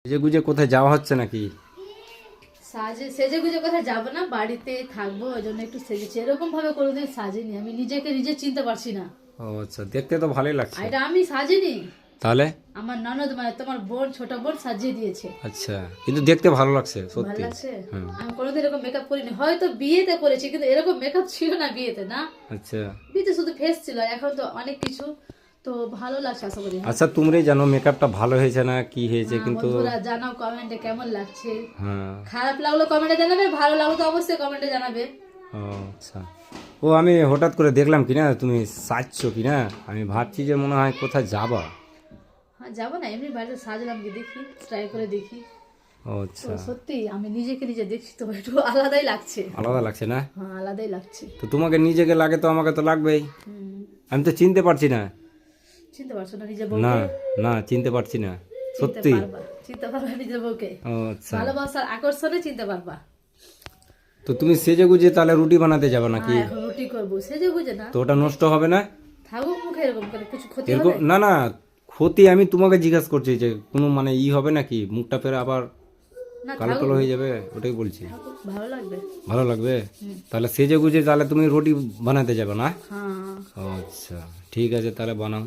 সেজে গুজে কোথায় যাওয়া হচ্ছে নাকি? সেজে গুজে কোথায় যাবো না, বাড়িতে থাকবো, ওই জন্য একটু সেজেছি। এরকম ভাবে কোনোদিন সাজিনি, আমি নিজেকে নিজে চিনতে পারছি না। ও আচ্ছা, দেখতে তো ভালোই লাগছে। এটা আমি সাজিনি, তাহলে আমার ননদ মানে তোমার বোন, ছোট বোন সাজিয়ে দিয়েছে। আচ্ছা, কিন্তু দেখতে ভালো লাগছে ভালো সত্যি। লাগছে। হুম। আমি কোনোদিন এরকম মেকআপ করিনি, হয়তো বিয়েতে করেছি, কিন্তু এরকম মেকআপ ছিল না বিয়েতে। না, আচ্ছা বিয়েতে শুধু ফেস ছিল, এখন তো অনেক কিছু। তো ভালো লাগছে, আশা করি। আচ্ছা, তোমরাই জানো মেকআপটা ভালো হয়েছে না কি হয়েছে, কিন্তু বন্ধুরা জানাও কমেন্টে কেমন লাগছে। হ্যাঁ। খারাপ লাগলো কমেন্টে জানাবে, ভালো লাগলো তো অবশ্যই কমেন্টে জানাবে। ও আচ্ছা, ও আমি হঠাৎ করে দেখলাম কিনা তুমি সাজছো কিনা, আমি ভাবছি যে মনে হয় কোথায় যাবা। হ্যাঁ, যাবো না, এমনি বাড়িতে সাজলাম, কি দেখি, ট্রাই করে দেখি। ও তো আচ্ছা, সত্যি আমি নিজেকে নিজে দেখছি তো একটু আলাদাই লাগছে। আলাদা লাগছে না? হ্যাঁ, আলাদাই লাগছে। তো তোমাকে নিজেকে লাগে তো আমাকে তো লাগবেই। হুম, আমি তো চিনতে পারছি না। চিনতে পারছো না নিজের না বউকে? না, চিনতে পারছি না চিনতে সত্যি। পারবা, চিনতে পারবা নিজের বউকে। ও আচ্ছা, ভালোবাসার আকর্ষণে চিনতে পারবা। তো তুমি সেজে গুজে তাহলে রুটি বানাতে যাবে নাকি? হ্যাঁ, এখন রুটি করবো, সেজে বুঝে না। তো ওটা নষ্ট হবে না? থাকুক মুখে, এরকম করে কিছু ক্ষতি এরকম হবে? না না, ক্ষতি আমি তোমাকে জিজ্ঞাসা করছি যে কোনো মানে হবে নাকি, মুখটা ফের আবার না, কালো থাকুক, কালো হয়ে যাবে, ওটাই বলছি। থাকুক, ভালো লাগবে। ভালো লাগবে? তাহলে সেজে গুজে তাহলে তুমি রুটি বানাতে যাবে না? হ্যাঁ, ও আচ্ছা, ঠিক আছে তাহলে বানাও।